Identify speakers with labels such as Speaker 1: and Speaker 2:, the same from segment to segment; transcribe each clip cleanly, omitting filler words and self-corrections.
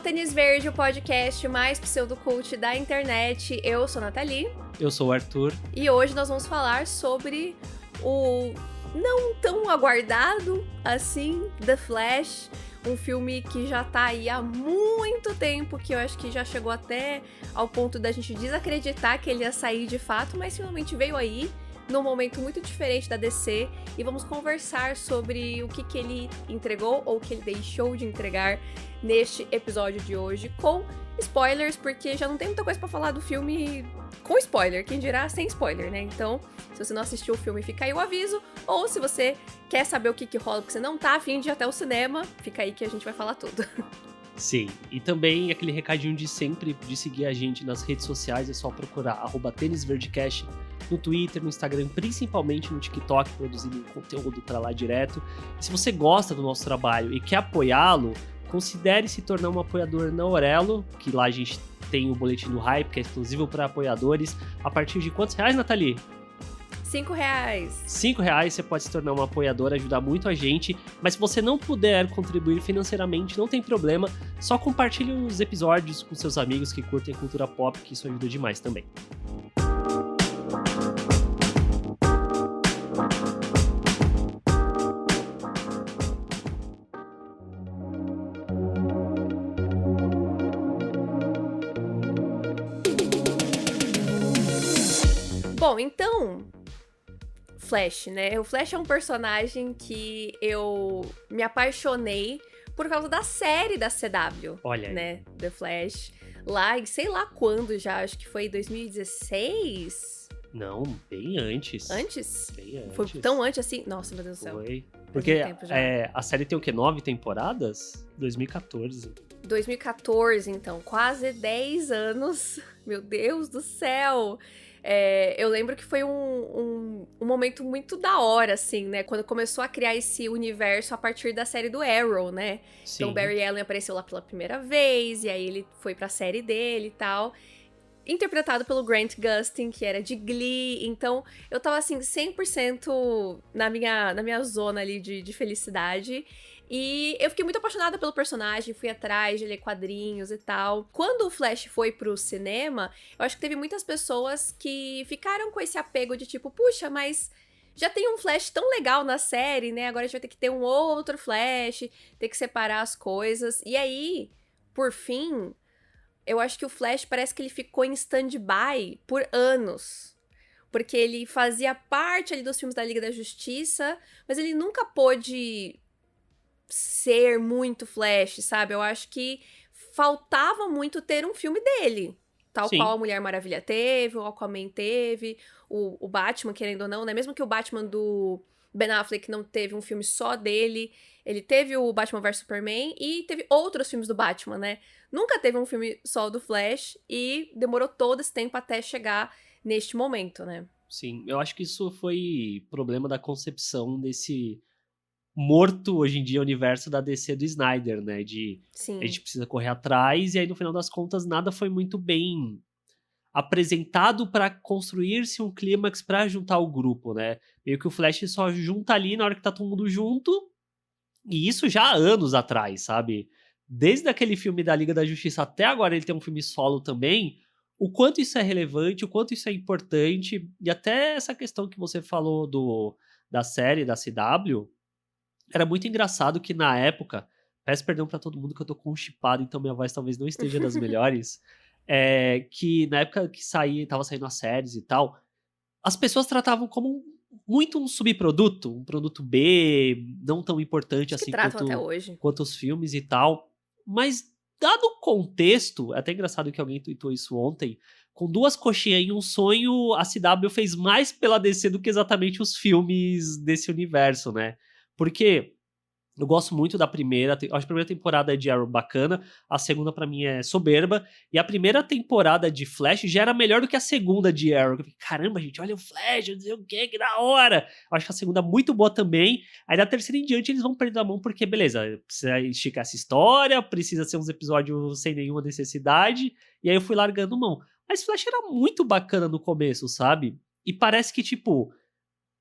Speaker 1: Tênis Verde, o podcast mais pseudocult da internet. Eu sou a Nathalie.
Speaker 2: Eu sou o Arthur.
Speaker 1: E hoje nós vamos falar sobre o não tão aguardado assim, The Flash. Um filme que já tá aí há muito tempo, que eu acho que já chegou até ao ponto da gente desacreditar que ele ia sair de fato, mas finalmente veio aí, num momento muito diferente da DC, e vamos conversar sobre o que ele entregou ou o que ele deixou de entregar neste episódio de hoje, com spoilers, porque já não tem muita coisa pra falar do filme com spoiler, quem dirá sem spoiler, né? Então, se você não assistiu o filme, fica aí o aviso, ou se você quer saber o que rola, porque você não tá afim de ir até o cinema, fica aí que a gente vai falar tudo.
Speaker 2: Sim, e também aquele recadinho de sempre de seguir a gente nas redes sociais, é só procurar @tênisverdecast no Twitter, no Instagram, principalmente no TikTok, produzindo conteúdo pra lá direto. E se você gosta do nosso trabalho e quer apoiá-lo, considere se tornar um apoiador na Orelo, que lá a gente tem o boletim do Hype, que é exclusivo para apoiadores. A partir de quantos reais, Nathalie?
Speaker 1: R$5.
Speaker 2: R$5 você pode se tornar um apoiador, ajudar muito a gente. Mas se você não puder contribuir financeiramente, não tem problema. Só compartilhe os episódios com seus amigos que curtem cultura pop, que isso ajuda demais também.
Speaker 1: Bom, então, Flash, né? O Flash é um personagem que eu me apaixonei por causa da série da CW.
Speaker 2: Olha aí.
Speaker 1: Né? The Flash. Lá, sei lá quando já, acho que foi 2016?
Speaker 2: Não, bem antes.
Speaker 1: Antes?
Speaker 2: Bem antes.
Speaker 1: Foi tão antes assim? Nossa, meu Deus do céu.
Speaker 2: Foi. Porque
Speaker 1: a
Speaker 2: série tem o quê? 9 temporadas? 2014.
Speaker 1: 2014, então. Quase 10 anos. Meu Deus do céu. Eu lembro que foi um momento muito da hora, assim, né? Quando começou a criar esse universo a partir da série do Arrow, né?
Speaker 2: Sim.
Speaker 1: Então, Barry Allen apareceu lá pela primeira vez, e aí ele foi pra série dele e tal. Interpretado pelo Grant Gustin, que era de Glee. Então, eu tava, assim, 100% na minha zona ali de felicidade. E eu fiquei muito apaixonada pelo personagem, fui atrás de ler quadrinhos e tal. Quando o Flash foi pro cinema, eu acho que teve muitas pessoas que ficaram com esse apego de tipo, puxa, mas já tem um Flash tão legal na série, né? Agora a gente vai ter que ter um outro Flash, ter que separar as coisas. E aí, por fim, eu acho que o Flash parece que ele ficou em stand-by por anos. Porque ele fazia parte ali dos filmes da Liga da Justiça, mas ele nunca pôde ser muito Flash, sabe? Eu acho que faltava muito ter um filme dele. Tal
Speaker 2: Sim.
Speaker 1: qual a Mulher Maravilha teve, o Aquaman teve, o Batman, querendo ou não, né? Mesmo que o Batman do Ben Affleck não teve um filme só dele, ele teve o Batman vs Superman e teve outros filmes do Batman, né? Nunca teve um filme só do Flash e demorou todo esse tempo até chegar neste momento, né?
Speaker 2: Sim, eu acho que isso foi problema da concepção desse morto hoje em dia universo da DC do Snyder, né?
Speaker 1: Sim.
Speaker 2: A gente precisa correr atrás e aí no final das contas nada foi muito bem apresentado para construir-se um clímax para juntar o grupo, né? Meio que o Flash só junta ali na hora que tá todo mundo junto, e isso já há anos atrás, sabe? Desde aquele filme da Liga da Justiça até agora ele tem um filme solo também, o quanto isso é relevante, o quanto isso é importante, e até essa questão que você falou da série da CW, era muito engraçado que na época, peço perdão pra todo mundo que eu tô constipado, então minha voz talvez não esteja das melhores, que na época que tava saindo as séries e tal, as pessoas tratavam como muito um subproduto, um produto B, não tão importante
Speaker 1: Acho que
Speaker 2: assim
Speaker 1: tratam até hoje.
Speaker 2: quanto os filmes e tal, mas dado o contexto, é até engraçado que alguém tweetou isso ontem, com 2 coxinhas em um sonho, a CW fez mais pela DC do que exatamente os filmes desse universo, né? Porque eu gosto muito da primeira, acho que a primeira temporada de Arrow bacana, a segunda pra mim é soberba, e a primeira temporada de Flash já era melhor do que a segunda de Arrow. Eu falei, caramba, gente, olha o Flash, não sei o que da hora! Eu acho que a segunda é muito boa também, aí da terceira em diante eles vão perder a mão, porque beleza, precisa esticar essa história, precisa ser uns episódios sem nenhuma necessidade, e aí eu fui largando mão. Mas Flash era muito bacana no começo, sabe? E parece que, tipo,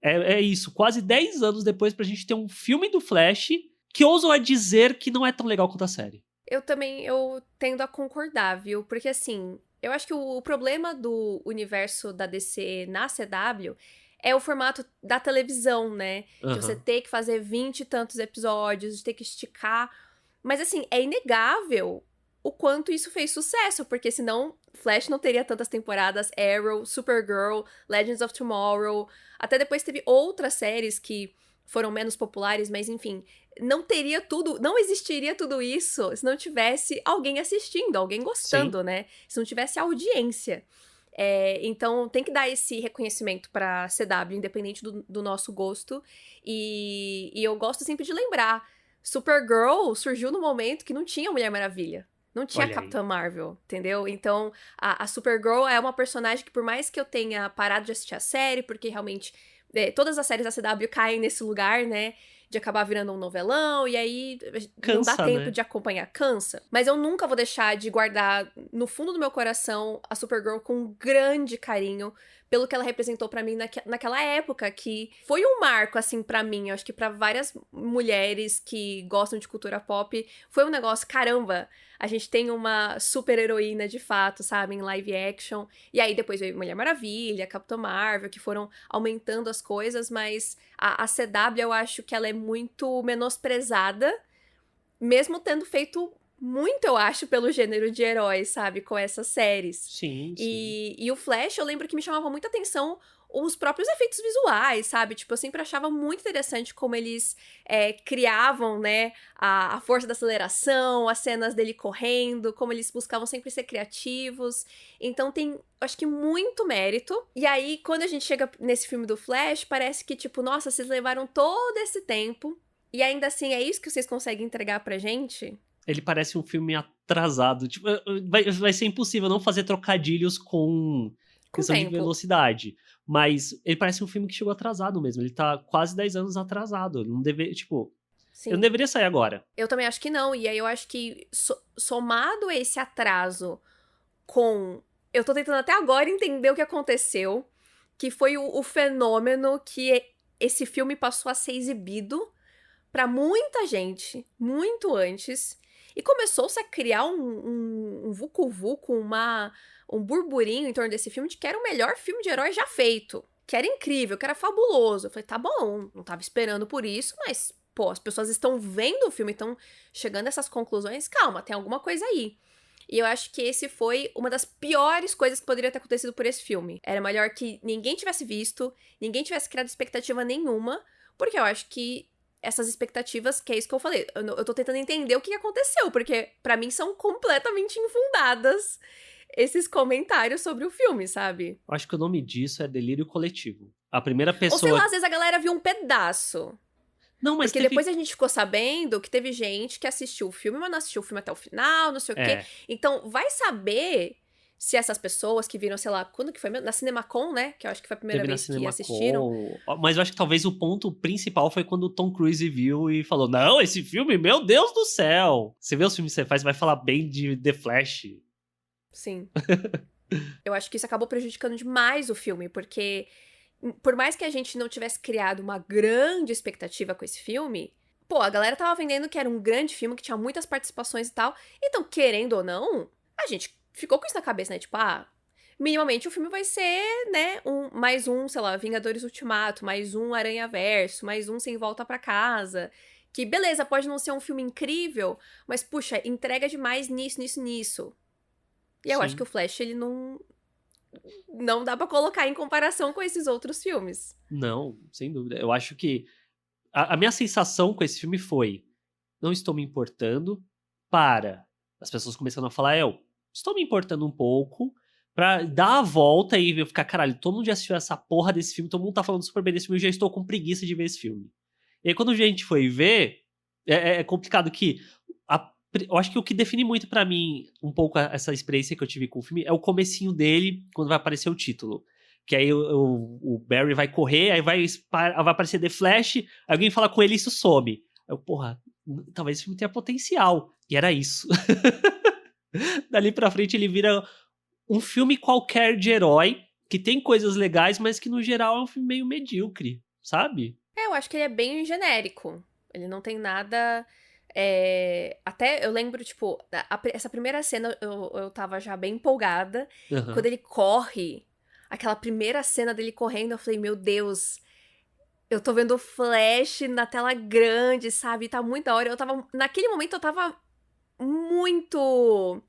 Speaker 2: é isso, quase 10 anos depois pra gente ter um filme do Flash que ousam a dizer que não é tão legal quanto a série.
Speaker 1: Eu tendo a concordar, viu? Porque assim, eu acho que o problema do universo da DC na CW é o formato da televisão, né? De você
Speaker 2: Aham.
Speaker 1: ter que fazer 20 e tantos episódios, de ter que esticar. Mas assim, é inegável o quanto isso fez sucesso, porque senão Flash não teria tantas temporadas, Arrow, Supergirl, Legends of Tomorrow, até depois teve outras séries que foram menos populares, mas enfim, não teria tudo, não existiria tudo isso se não tivesse alguém assistindo, alguém
Speaker 2: Sim.
Speaker 1: gostando, né? Se não tivesse audiência. Então tem que dar esse reconhecimento pra CW, independente do nosso gosto. E eu gosto sempre de lembrar: Supergirl surgiu no momento que não tinha Mulher Maravilha. Não tinha
Speaker 2: Olha aí.
Speaker 1: Capitã Marvel, entendeu? Então, a Supergirl é uma personagem que, por mais que eu tenha parado de assistir a série, porque realmente todas as séries da CW caem nesse lugar, né? De acabar virando um novelão, e aí não dá
Speaker 2: Cansa,
Speaker 1: tempo
Speaker 2: né?
Speaker 1: de acompanhar, cansa. Mas eu nunca vou deixar de guardar no fundo do meu coração a Supergirl com um grande carinho pelo que ela representou pra mim naquela época, que foi um marco, assim, pra mim. Eu acho que pra várias mulheres que gostam de cultura pop, foi um negócio, caramba, a gente tem uma super heroína de fato, sabe, em live action. E aí depois veio Mulher Maravilha, Capitã Marvel, que foram aumentando as coisas, mas a CW eu acho que ela é muito menosprezada, mesmo tendo feito muito, eu acho, pelo gênero de heróis, sabe? Com essas séries.
Speaker 2: Sim, sim.
Speaker 1: E o Flash, eu lembro que me chamava muita atenção os próprios efeitos visuais, sabe? Tipo, eu sempre achava muito interessante como eles criavam, né, a força da aceleração, as cenas dele correndo, como eles buscavam sempre ser criativos. Então tem, acho que muito mérito. E aí, quando a gente chega nesse filme do Flash, parece que, tipo, nossa, vocês levaram todo esse tempo e ainda assim é isso que vocês conseguem entregar pra gente?
Speaker 2: Ele parece um filme atrasado. Tipo, vai ser impossível não fazer trocadilhos com
Speaker 1: Com
Speaker 2: questão de
Speaker 1: tempo.
Speaker 2: velocidade. Mas ele parece um filme que chegou atrasado mesmo. Ele tá quase 10 anos atrasado. Não deve, tipo, ele não
Speaker 1: Sim.
Speaker 2: deveria sair agora.
Speaker 1: Eu também acho que não. E aí eu acho que somado esse atraso com. Eu tô tentando até agora entender o que aconteceu. Que foi o fenômeno que esse filme passou a ser exibido pra muita gente, muito antes. E começou-se a criar um vucu-vucu, um burburinho em torno desse filme de que era o melhor filme de herói já feito. Que era incrível, que era fabuloso. Eu falei, tá bom, não tava esperando por isso, mas, pô, as pessoas estão vendo o filme, estão chegando a essas conclusões. Calma, tem alguma coisa aí. E eu acho que esse foi uma das piores coisas que poderia ter acontecido por esse filme. Era melhor que ninguém tivesse visto, ninguém tivesse criado expectativa nenhuma, porque eu acho que essas expectativas, que é isso que eu falei, eu tô tentando entender o que aconteceu, porque pra mim são completamente infundadas esses comentários sobre o filme, sabe?
Speaker 2: Eu acho que o nome disso é delírio coletivo. A primeira
Speaker 1: Ou sei
Speaker 2: pessoa.
Speaker 1: lá, às vezes a galera viu um pedaço.
Speaker 2: Não, mas
Speaker 1: Porque depois
Speaker 2: teve.
Speaker 1: a gente ficou sabendo que teve gente que assistiu o filme, mas não assistiu o filme até o final, não sei o quê.
Speaker 2: É,
Speaker 1: Então, vai saber se essas pessoas que viram, sei lá, quando que foi mesmo? Na CinemaCon, né? Que eu acho que foi a primeira
Speaker 2: teve na
Speaker 1: vez que assistiram.
Speaker 2: CinemaCon. Mas eu acho que talvez o ponto principal foi quando o Tom Cruise viu e falou: Não, esse filme, meu Deus do céu! Você vê os filmes que você faz, vai falar bem de The Flash.
Speaker 1: Sim. Eu acho que isso acabou prejudicando demais o filme, porque por mais que a gente não tivesse criado uma grande expectativa com esse filme, pô, a galera tava vendendo que era um grande filme, que tinha muitas participações e tal. Então, querendo ou não, a gente ficou com isso na cabeça, né? Tipo, minimamente o filme vai ser, né, mais um, sei lá, Vingadores Ultimato, mais um Aranhaverso, mais um Sem Volta pra Casa. Que beleza, pode não ser um filme incrível, mas puxa, entrega demais nisso, nisso, nisso. E eu acho que
Speaker 2: Sim.
Speaker 1: o Flash, ele não dá pra colocar em comparação com esses outros filmes.
Speaker 2: Não, sem dúvida. Eu acho que a minha sensação com esse filme foi: não estou me importando, para. As pessoas começando a falar, eu estou me importando um pouco, pra dar a volta e eu ficar, caralho, todo mundo já assistiu essa porra desse filme, todo mundo tá falando super bem desse filme, eu já estou com preguiça de ver esse filme. E aí quando a gente foi ver, é complicado que eu acho que o que define muito pra mim um pouco essa experiência que eu tive com o filme é o comecinho dele, quando vai aparecer o título. Que aí o Barry vai correr, aí vai aparecer The Flash, alguém fala com ele e isso some. Aí eu, porra, talvez esse filme tenha potencial. E era isso. Dali pra frente ele vira um filme qualquer de herói, que tem coisas legais, mas que no geral é um filme meio medíocre, sabe?
Speaker 1: Eu acho que ele é bem genérico. Ele não tem nada Até eu lembro, tipo, essa primeira cena eu tava já bem empolgada.
Speaker 2: Aham.
Speaker 1: Quando ele corre, aquela primeira cena dele correndo, eu falei, meu Deus, eu tô vendo o Flash na tela grande, sabe? Tá muito da hora. Naquele momento eu tava muito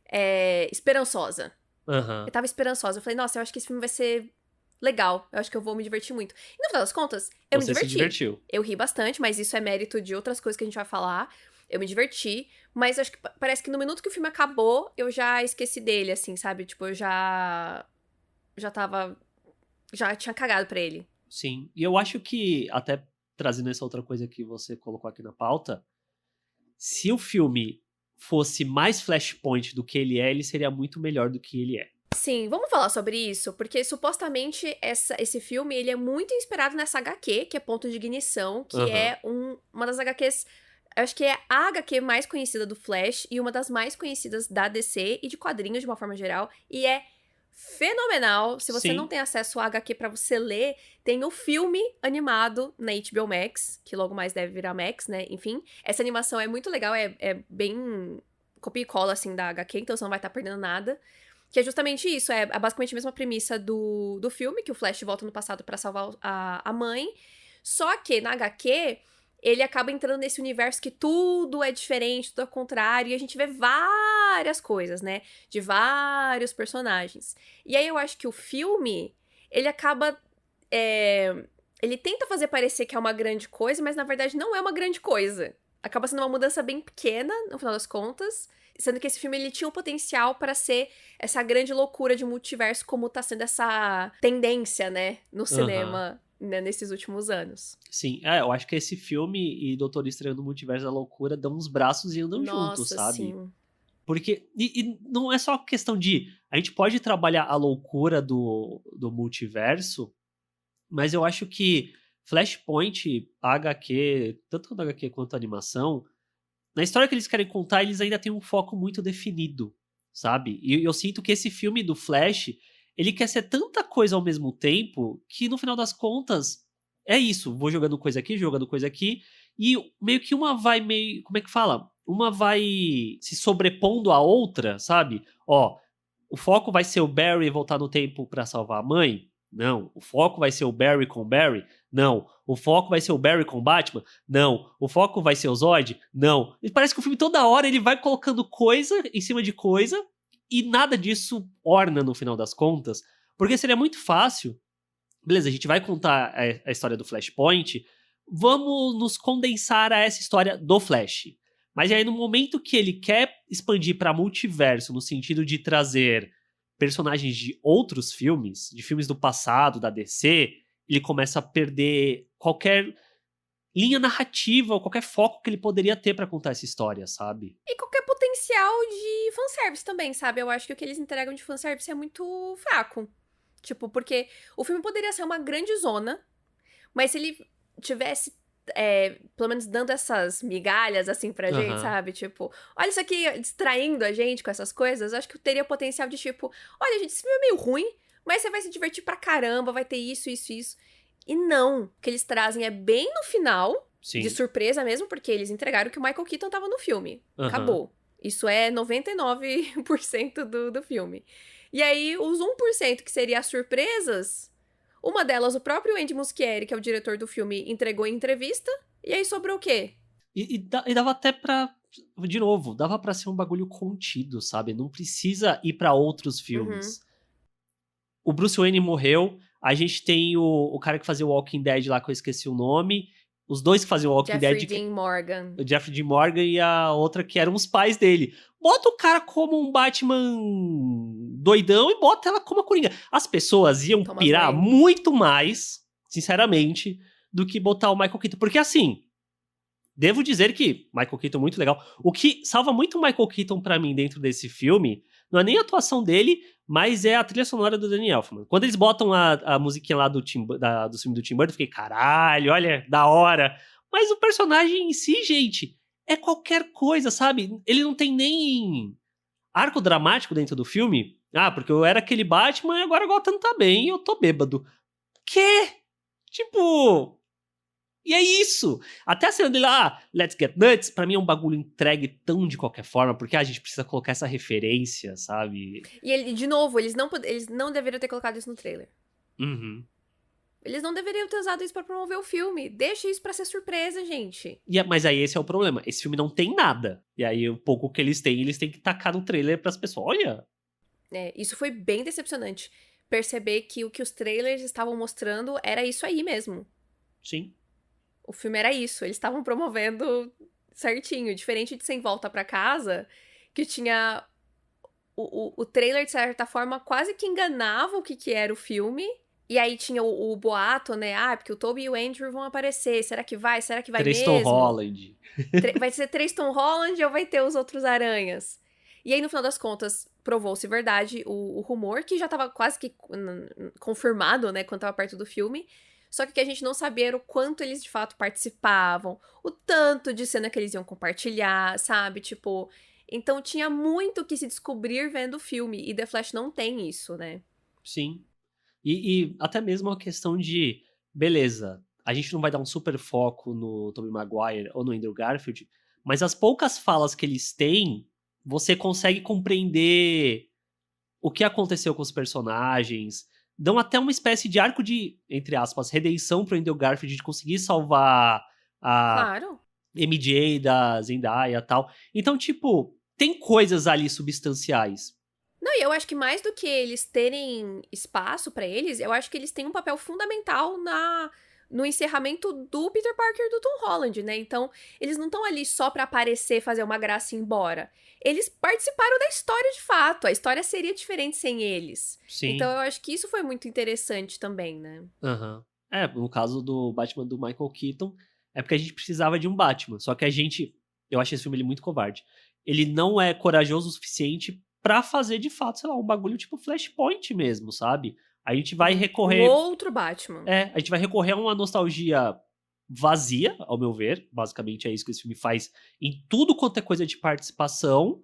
Speaker 1: esperançosa. Eu
Speaker 2: Aham.
Speaker 1: tava esperançosa. Eu falei, nossa, eu acho que esse filme vai ser legal. Eu acho que eu vou me divertir muito. E no final das contas, eu me
Speaker 2: Você se
Speaker 1: diverti.
Speaker 2: divertiu.
Speaker 1: Eu ri bastante, mas isso é mérito de outras coisas que a gente vai falar. Eu me diverti, mas eu acho que parece que no minuto que o filme acabou, eu já esqueci dele, assim, sabe? Tipo, eu já tava. Já tinha cagado pra ele.
Speaker 2: Sim. E eu acho que, até trazendo essa outra coisa que você colocou aqui na pauta, se o filme fosse mais Flashpoint do que ele seria muito melhor do que ele é.
Speaker 1: Sim, vamos falar sobre isso, porque supostamente esse filme ele é muito inspirado nessa HQ, que é Ponto de Ignição, que
Speaker 2: Aham.
Speaker 1: é uma das HQs. Eu acho que é a HQ mais conhecida do Flash e uma das mais conhecidas da DC e de quadrinhos de uma forma geral. E é fenomenal. Se você não
Speaker 2: Sim.
Speaker 1: tem acesso à HQ pra você ler, tem o filme animado na HBO Max, que logo mais deve virar Max, né? Enfim, essa animação é muito legal, é bem copia e cola, assim, da HQ, então você não vai estar perdendo nada. Que é justamente isso, é basicamente a mesma premissa do filme, que o Flash volta no passado pra salvar a mãe. Só que na HQ, ele acaba entrando nesse universo que tudo é diferente, tudo é contrário, e a gente vê várias coisas, né? De vários personagens. E aí eu acho que o filme, ele acaba. Ele tenta fazer parecer que é uma grande coisa, mas na verdade não é uma grande coisa. Acaba sendo uma mudança bem pequena, no final das contas. Sendo que esse filme ele tinha um potencial para ser essa grande loucura de multiverso, como tá sendo essa tendência, né, no
Speaker 2: Aham.
Speaker 1: cinema, né, nesses últimos anos.
Speaker 2: Sim. Eu acho que esse filme e Doutor Estranho no Multiverso da Loucura dão uns braços e andam juntos,
Speaker 1: Nossa,
Speaker 2: sabe?
Speaker 1: sim.
Speaker 2: Porque. E não é só questão de. A gente pode trabalhar a loucura do multiverso, mas eu acho que Flashpoint, a HQ, tanto na HQ quanto a animação, na história que eles querem contar, eles ainda têm um foco muito definido, sabe? E eu sinto que esse filme do Flash, ele quer ser tanta coisa ao mesmo tempo que no final das contas é isso. Vou jogando coisa aqui, e meio que uma vai meio. Como é que fala? Uma vai se sobrepondo à outra, sabe? Ó, o foco vai ser o Barry voltar no tempo pra salvar a mãe? Não. O foco vai ser o Barry com o Barry? Não. O foco vai ser o Barry com o Batman? Não. O foco vai ser o Zod? Não. E parece que o filme toda hora ele vai colocando coisa em cima de coisa e nada disso orna no final das contas, porque seria muito fácil. Beleza, a gente vai contar a história do Flashpoint, vamos nos condensar a essa história do Flash. Mas aí no momento que ele quer expandir para multiverso, no sentido de trazer personagens de outros filmes, de filmes do passado, da DC, ele começa a perder qualquer linha narrativa, ou qualquer foco que ele poderia ter pra contar essa história, sabe?
Speaker 1: E qualquer potencial de fanservice também, sabe? Eu acho que o que eles entregam de fanservice é muito fraco. Tipo, porque o filme poderia ser uma grande zona, mas se ele tivesse, pelo menos dando essas migalhas, assim, pra gente,
Speaker 2: Aham.
Speaker 1: sabe? Tipo, olha isso aqui, distraindo a gente com essas coisas, eu acho que teria potencial de, tipo, olha, gente, esse filme é meio ruim, mas você vai se divertir pra caramba, vai ter isso, isso, isso. E não, o que eles trazem é bem no final, de
Speaker 2: Sim.
Speaker 1: surpresa mesmo, porque eles entregaram que o Michael Keaton tava no filme.
Speaker 2: Aham.
Speaker 1: Acabou. Isso é 99% do filme. E aí, os 1% que seria as surpresas, uma delas o próprio Andy Muschietti, que é o diretor do filme, entregou em entrevista. E aí sobrou o quê?
Speaker 2: E dava até pra. De novo, dava pra ser um bagulho contido, sabe? Não precisa ir pra outros
Speaker 1: Uhum.
Speaker 2: filmes. O Bruce Wayne morreu. A gente tem o cara que fazia o Walking Dead lá, que eu esqueci o nome. Os dois que faziam o Walking
Speaker 1: Jeffrey
Speaker 2: Dead,
Speaker 1: Dean Morgan.
Speaker 2: o Jeffrey Dean Morgan e a outra que eram os pais dele. Bota o cara como um Batman doidão e bota ela como a Coringa. As pessoas iam
Speaker 1: Thomas
Speaker 2: pirar
Speaker 1: Wayne.
Speaker 2: muito mais, sinceramente, do que botar o Michael Keaton. Porque assim, devo dizer que Michael Keaton é muito legal. O que salva muito o Michael Keaton pra mim dentro desse filme não é nem a atuação dele, mas é a trilha sonora do Danny Elfman. Quando eles botam a musiquinha lá do filme do Tim Burton, eu fiquei, caralho, olha, da hora. Mas o personagem em si, gente, é qualquer coisa, sabe? Ele não tem nem arco dramático dentro do filme. Ah, porque eu era aquele Batman e agora o Gotham tá bem e eu tô bêbado. Quê? Tipo, E é isso! Até a cena dele lá, Let's Get Nuts, pra mim é um bagulho entregue tão de qualquer forma, porque a gente precisa colocar essa referência, sabe?
Speaker 1: E ele, de novo, eles não deveriam ter colocado isso no trailer.
Speaker 2: Uhum.
Speaker 1: Eles não deveriam ter usado isso pra promover o filme. Deixa isso pra ser surpresa, gente.
Speaker 2: Mas aí esse é o problema. Esse filme não tem nada. E aí o pouco que eles têm que tacar no trailer pras pessoas. Olha!
Speaker 1: Isso foi bem decepcionante. Perceber que o que os trailers estavam mostrando era isso aí mesmo.
Speaker 2: Sim.
Speaker 1: O filme era isso. Eles estavam promovendo certinho. Diferente de Sem Volta Pra Casa, que tinha... O trailer, de certa forma, quase que enganava o que era o filme. E aí tinha o boato, né? Porque o Tobey e o Andrew vão aparecer. Será que vai? Será que vai
Speaker 2: Tristan
Speaker 1: mesmo?
Speaker 2: Holland.
Speaker 1: Vai ser Tristan Holland ou vai ter os outros aranhas? E aí, no final das contas, provou-se verdade o rumor, que já tava quase que confirmado, né? Quando tava perto do filme. Só que o que a gente não sabia era o quanto eles, de fato, participavam. O tanto de cena que eles iam compartilhar, sabe? Tipo... Então, tinha muito que se descobrir vendo o filme. E The Flash não tem isso, né?
Speaker 2: Sim. E até mesmo a questão de, beleza, a gente não vai dar um super foco no Tobey Maguire ou no Andrew Garfield, mas as poucas falas que eles têm, você consegue compreender o que aconteceu com os personagens, dão até uma espécie de arco de, entre aspas, redenção pro Andrew Garfield de conseguir salvar a
Speaker 1: Claro.
Speaker 2: MJ da Zendaya e tal. Então, tipo, tem coisas ali substanciais.
Speaker 1: Não, e eu acho que mais do que eles terem espaço pra eles, eu acho que eles têm um papel fundamental no encerramento do Peter Parker e do Tom Holland, né? Então, eles não estão ali só pra aparecer, fazer uma graça e ir embora. Eles participaram da história de fato. A história seria diferente sem eles.
Speaker 2: Sim.
Speaker 1: Então, eu acho que isso foi muito interessante também, né?
Speaker 2: Uhum. No caso do Batman do Michael Keaton, é porque a gente precisava de um Batman. Só que eu acho esse filme ele muito covarde. Ele não é corajoso o suficiente pra fazer, de fato, sei lá, um bagulho tipo Flashpoint mesmo, sabe? A gente vai recorrer...
Speaker 1: Um outro Batman.
Speaker 2: a gente vai recorrer a uma nostalgia vazia, ao meu ver. Basicamente é isso que esse filme faz em tudo quanto é coisa de participação.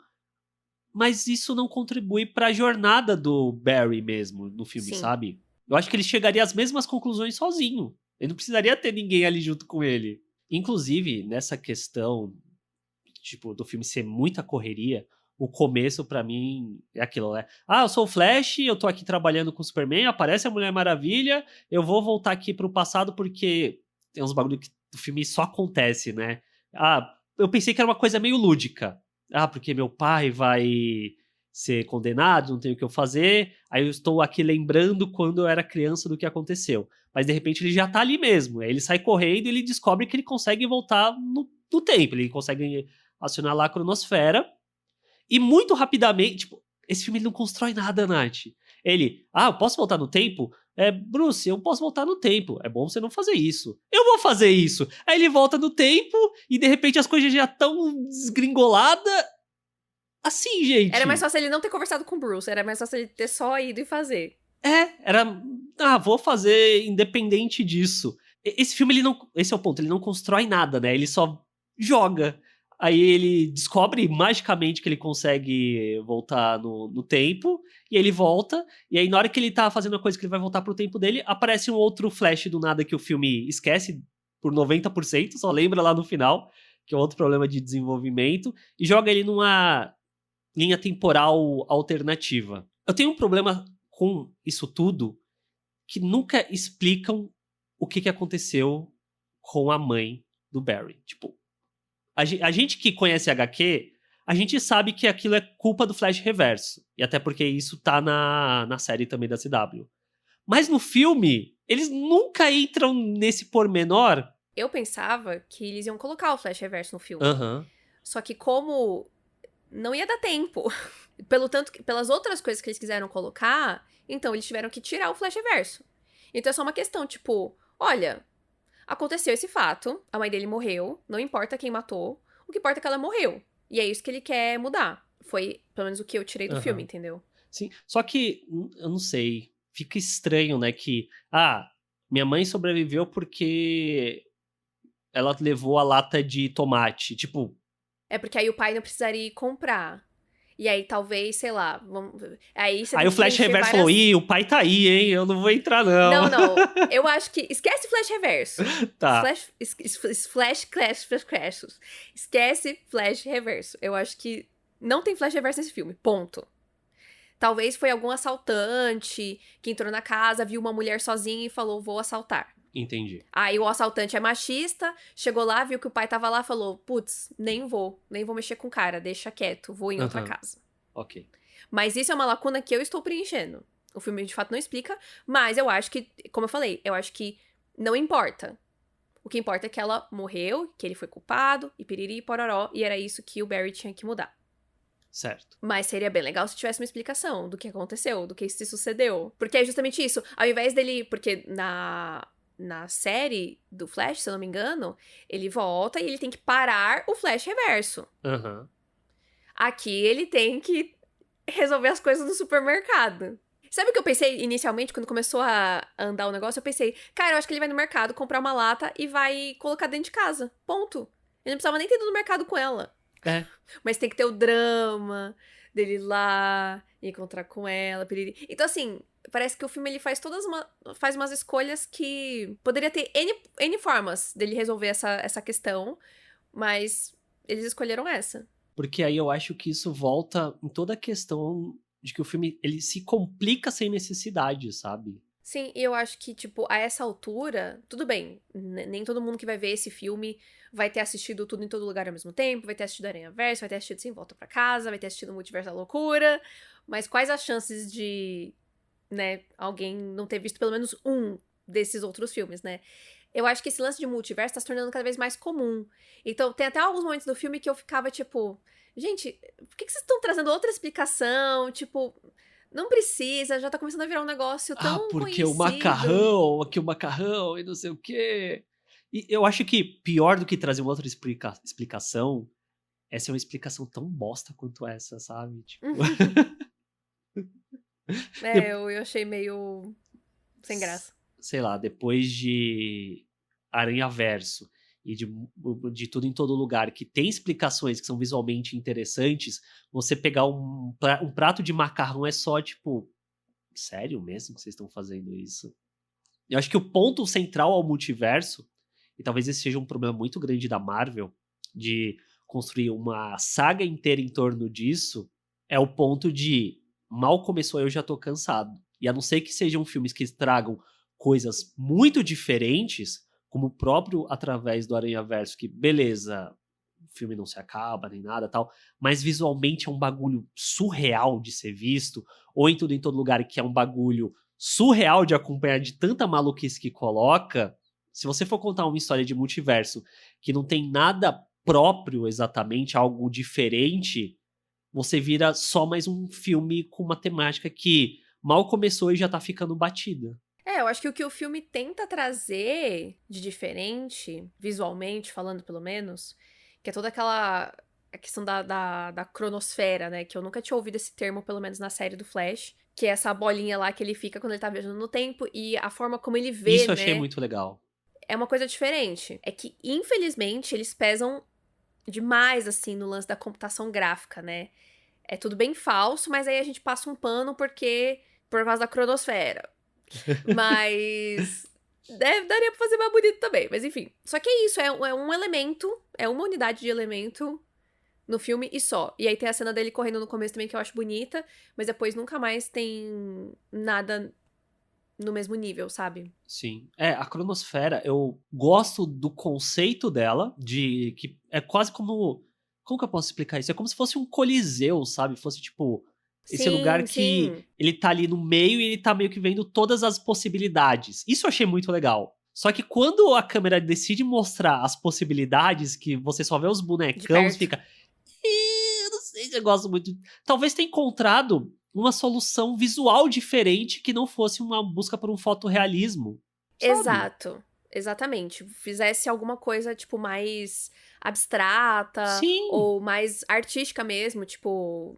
Speaker 2: Mas isso não contribui pra jornada do Barry mesmo no filme,
Speaker 1: Sim.
Speaker 2: sabe? Eu acho que ele chegaria às mesmas conclusões sozinho. Ele não precisaria ter ninguém ali junto com ele. Inclusive, nessa questão, tipo, do filme ser muita correria, o começo, pra mim, é aquilo, né? Eu sou o Flash, eu tô aqui trabalhando com o Superman, aparece a Mulher Maravilha, eu vou voltar aqui pro passado porque tem uns bagulho que o filme só acontece, né? Eu pensei que era uma coisa meio lúdica. Porque meu pai vai ser condenado, não tenho o que eu fazer, aí eu estou aqui lembrando quando eu era criança do que aconteceu. Mas de repente ele já tá ali mesmo, aí ele sai correndo e ele descobre que ele consegue voltar no tempo, ele consegue acionar lá a cronosfera, e muito rapidamente, tipo, esse filme ele não constrói nada, Nath. Ele, eu posso voltar no tempo? Bruce, eu posso voltar no tempo. É bom você não fazer isso. Eu vou fazer isso. Aí ele volta no tempo e de repente as coisas já estão desgringoladas. Assim, gente.
Speaker 1: Era mais fácil ele não ter conversado com o Bruce. Era mais fácil ele ter só ido e fazer.
Speaker 2: Vou fazer independente disso. Esse filme, ele não... Esse é o ponto, ele não constrói nada, né? Ele só joga. Aí ele descobre magicamente que ele consegue voltar no tempo, e ele volta, e aí na hora que ele tá fazendo a coisa que ele vai voltar pro tempo dele, aparece um outro flash do nada que o filme esquece por 90%, só lembra lá no final, que é outro problema de desenvolvimento, e joga ele numa linha temporal alternativa. Eu tenho um problema com isso tudo, que nunca explicam o que aconteceu com a mãe do Barry. Tipo, a gente que conhece HQ, a gente sabe que aquilo é culpa do Flash Reverso. E até porque isso tá na série também da CW. Mas no filme, eles nunca entram nesse pormenor.
Speaker 1: Eu pensava que eles iam colocar o Flash Reverso no filme.
Speaker 2: Uhum.
Speaker 1: Só que como não ia dar tempo, pelas outras coisas que eles quiseram colocar, então eles tiveram que tirar o Flash Reverso. Então é só uma questão, tipo, olha... Aconteceu esse fato, a mãe dele morreu, não importa quem matou, o que importa é que ela morreu. E é isso que ele quer mudar. Foi, pelo menos, o que eu tirei do filme, entendeu?
Speaker 2: Sim, só que, eu não sei, fica estranho, né, que, minha mãe sobreviveu porque ela levou a lata de tomate, tipo...
Speaker 1: É porque aí o pai não precisaria ir comprar. E aí, talvez, sei lá, aí você
Speaker 2: Aí
Speaker 1: tem
Speaker 2: o
Speaker 1: que
Speaker 2: Flash
Speaker 1: preencher
Speaker 2: Reverso
Speaker 1: várias...
Speaker 2: falou, ih, o pai tá aí, hein? Eu não vou entrar, não.
Speaker 1: Não, não. Eu acho que... Esquece Flash Reverso.
Speaker 2: Tá,
Speaker 1: Flash Crash. Esquece Flash Reverso. Eu acho que não tem Flash Reverso nesse filme. Ponto. Talvez foi algum assaltante que entrou na casa, viu uma mulher sozinha e falou, vou assaltar.
Speaker 2: entendi.
Speaker 1: Aí o assaltante é machista, chegou lá, viu que o pai tava lá, falou, putz, nem vou mexer com o cara, deixa quieto, vou em outra
Speaker 2: Aham,
Speaker 1: casa.
Speaker 2: ok.
Speaker 1: Mas isso é uma lacuna que eu estou preenchendo. O filme de fato não explica, mas eu acho que, como eu falei, eu acho que não importa. O que importa é que ela morreu, que ele foi culpado, e piriri e pororó, e era isso que o Barry tinha que mudar.
Speaker 2: Certo.
Speaker 1: Mas seria bem legal se tivesse uma explicação do que aconteceu, do que se sucedeu. Porque é justamente isso. Ao invés dele. Porque na série do Flash, se eu não me engano, ele volta e ele tem que parar o Flash Reverso.
Speaker 2: Aham.
Speaker 1: Aqui ele tem que resolver as coisas no supermercado. Sabe o que eu pensei inicialmente, quando começou a andar o negócio? Eu pensei, cara, eu acho que ele vai no mercado comprar uma lata e vai colocar dentro de casa. Ponto. Ele não precisava nem ter ido no mercado com ela.
Speaker 2: É.
Speaker 1: Mas tem que ter o drama dele ir lá, encontrar com ela, piriri. Então, assim, parece que o filme ele faz faz umas escolhas que poderia ter N formas dele resolver essa questão, mas eles escolheram essa.
Speaker 2: Porque aí eu acho que isso volta em toda a questão de que o filme ele se complica sem necessidade, sabe?
Speaker 1: Sim, e eu acho que, tipo, a essa altura, tudo bem, nem todo mundo que vai ver esse filme vai ter assistido Tudo em Todo Lugar ao mesmo tempo, vai ter assistido Aranhaverso, vai ter assistido Sem Volta Pra Casa, vai ter assistido Multiverso da Loucura, mas quais as chances de, né, alguém não ter visto pelo menos um desses outros filmes, né? Eu acho que esse lance de multiverso tá se tornando cada vez mais comum. Então, tem até alguns momentos do filme que eu ficava, tipo, gente, por que vocês estão trazendo outra explicação? Tipo, não precisa, já tá começando a virar um negócio
Speaker 2: Ah,
Speaker 1: tão
Speaker 2: porque o
Speaker 1: conhecido.
Speaker 2: macarrão, aqui o macarrão e não sei o quê. E eu acho que pior do que trazer uma outra explicação, essa é uma explicação tão bosta quanto essa, sabe? Tipo,
Speaker 1: É, eu achei meio sem graça.
Speaker 2: sei lá, depois de Aranhaverso e de Tudo em Todo Lugar, que tem explicações que são visualmente interessantes, você pegar um prato de macarrão é só, tipo, sério mesmo que vocês estão fazendo isso? Eu acho que o ponto central ao multiverso, e talvez esse seja um problema muito grande da Marvel, de construir uma saga inteira em torno disso, é o ponto de mal começou, eu já tô cansado. E a não ser que sejam filmes que tragam coisas muito diferentes, como o próprio através do Aranhaverso, que beleza, o filme não se acaba nem nada tal, mas visualmente é um bagulho surreal de ser visto, ou em Tudo em Todo Lugar, que é um bagulho surreal de acompanhar de tanta maluquice que coloca. Se você for contar uma história de multiverso que não tem nada próprio exatamente, algo diferente, você vira só mais um filme com uma temática que mal começou e já tá ficando batida.
Speaker 1: É, eu acho que o que o filme tenta trazer de diferente, visualmente falando pelo menos, que é toda aquela a questão da cronosfera, né? Que eu nunca tinha ouvido esse termo, pelo menos na série do Flash. Que é essa bolinha lá que ele fica quando ele tá viajando no tempo e a forma como ele vê,
Speaker 2: Isso eu achei
Speaker 1: né?
Speaker 2: muito legal.
Speaker 1: É uma coisa diferente. É que, infelizmente, eles pesam demais, assim, no lance da computação gráfica, né? É tudo bem falso, mas aí a gente passa um pano por causa da cronosfera. Mas daria pra fazer mais bonito também, mas enfim. Só que é isso, é um elemento, é uma unidade de elemento no filme e só. E aí tem a cena dele correndo no começo também que eu acho bonita, mas depois nunca mais tem nada no mesmo nível, sabe?
Speaker 2: Sim. É, a cronosfera, eu gosto do conceito dela, de que é quase como. Como que eu posso explicar isso? É como se fosse um coliseu, sabe? Fosse tipo. Esse lugar
Speaker 1: Sim,
Speaker 2: que
Speaker 1: sim.
Speaker 2: ele tá ali no meio e ele tá meio que vendo todas as possibilidades. Isso eu achei muito legal. Só que quando a câmera decide mostrar as possibilidades, que você só vê os
Speaker 1: De
Speaker 2: bonecão, você
Speaker 1: perto.
Speaker 2: fica. Eu não sei se eu gosto muito. Talvez tenha encontrado uma solução visual diferente que não fosse uma busca por um fotorrealismo, sabe?
Speaker 1: Exato. Exatamente. Fizesse alguma coisa, tipo, mais abstrata
Speaker 2: Sim,
Speaker 1: ou mais artística mesmo, tipo,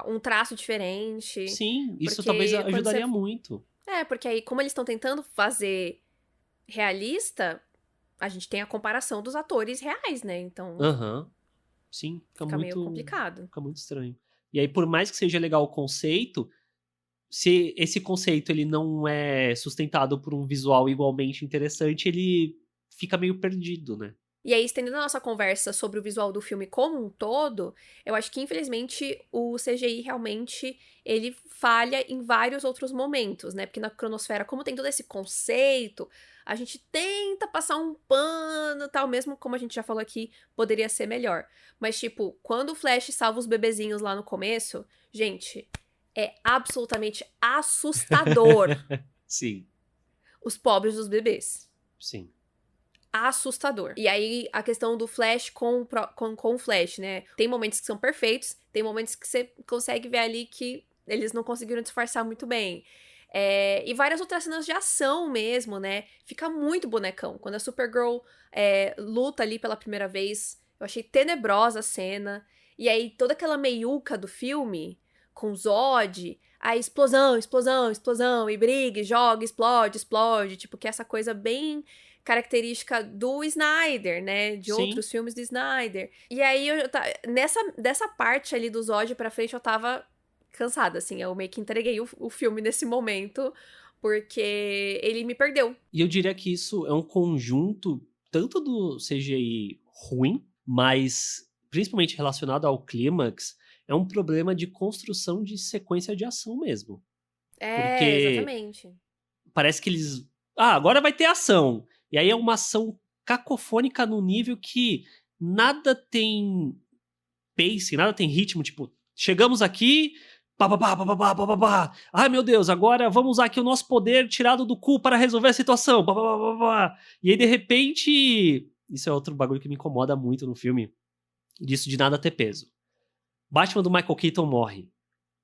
Speaker 1: um traço diferente.
Speaker 2: sim, isso talvez
Speaker 1: Porque quando você.
Speaker 2: ajudaria muito.
Speaker 1: Porque aí, como eles estão tentando fazer realista, a gente tem a comparação dos atores reais, né? Então
Speaker 2: Aham, sim,
Speaker 1: fica meio complicado.
Speaker 2: fica muito estranho. E aí, por mais que seja legal o conceito, se esse conceito ele não é sustentado por um visual igualmente interessante, ele fica meio perdido, né?
Speaker 1: E aí, estendendo a nossa conversa sobre o visual do filme como um todo, eu acho que, infelizmente, o CGI realmente, ele falha em vários outros momentos, né? Porque na Cronosfera, como tem todo esse conceito, a gente tenta passar um pano, tal, mesmo como a gente já falou aqui, poderia ser melhor. Mas, tipo, quando o Flash salva os bebezinhos lá no começo, gente, é absolutamente assustador
Speaker 2: Sim,
Speaker 1: os pobres dos bebês.
Speaker 2: sim.
Speaker 1: Assustador. E aí, a questão do Flash com o Flash, né? Tem momentos que são perfeitos, tem momentos que você consegue ver ali que eles não conseguiram disfarçar muito bem. E várias outras cenas de ação mesmo, né? Fica muito bonecão. Quando a Supergirl luta ali pela primeira vez, eu achei tenebrosa a cena. E aí, toda aquela meiuca do filme, com Zod, aí explosão, explosão, explosão, e briga, e joga, explode, explode. Tipo, que é essa coisa bem característica do Snyder, né? De
Speaker 2: Sim.
Speaker 1: outros filmes do Snyder. E aí, dessa parte ali do Zod pra frente, eu tava cansada, assim. Eu meio que entreguei o filme nesse momento, porque ele me perdeu.
Speaker 2: E eu diria que isso é um conjunto tanto do CGI ruim, mas principalmente relacionado ao clímax, é um problema de construção de sequência de ação mesmo. Porque
Speaker 1: Exatamente.
Speaker 2: parece que eles. Ah, agora vai ter ação. E aí é uma ação cacofônica no nível que nada tem pace, nada tem ritmo. Tipo, chegamos aqui. Pá, pá, pá, pá, pá, pá, pá, pá, pá. Ai, meu Deus, agora vamos usar aqui o nosso poder tirado do cu para resolver a situação. Pá, pá, pá, pá, pá. E aí, de repente. Isso é outro bagulho que me incomoda muito no filme. Disso de nada ter peso. Batman do Michael Keaton morre.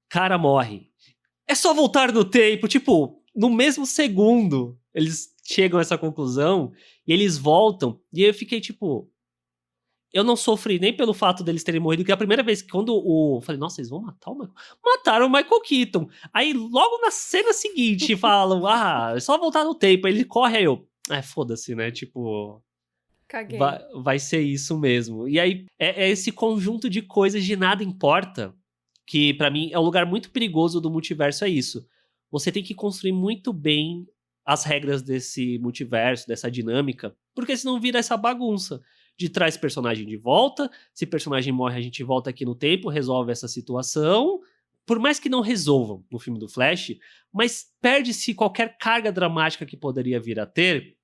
Speaker 2: Cara morre. É só voltar no tempo, tipo, no mesmo segundo eles chegam a essa conclusão e eles voltam. E aí eu fiquei tipo, eu não sofri nem pelo fato deles terem morrido, que é a primeira vez que quando o. Falei, nossa, eles vão matar o Michael. Mataram o Michael Keaton. Aí logo na cena seguinte falam, ah, é só voltar no tempo. Aí ele corre, aí eu. Foda-se, né? Tipo.
Speaker 1: Caguei.
Speaker 2: Vai ser isso mesmo. E aí é esse conjunto de coisas de nada importa, que pra mim é um lugar muito perigoso do multiverso, é isso. Você tem que construir muito bem as regras desse multiverso, dessa dinâmica, porque senão vira essa bagunça de traz personagem de volta, se personagem morre a gente volta aqui no tempo, resolve essa situação, por mais que não resolvam no filme do Flash, mas perde-se qualquer carga dramática que poderia vir a ter,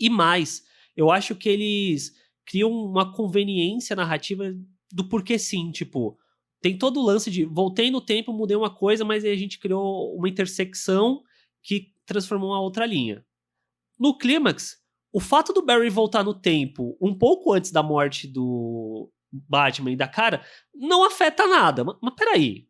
Speaker 2: e mais, eu acho que eles criam uma conveniência narrativa do porquê sim, tipo, tem todo o lance de voltei no tempo, mudei uma coisa, mas aí a gente criou uma intersecção que transformou uma outra linha. No clímax, o fato do Barry voltar no tempo um pouco antes da morte do Batman e da cara não afeta nada. Mas peraí.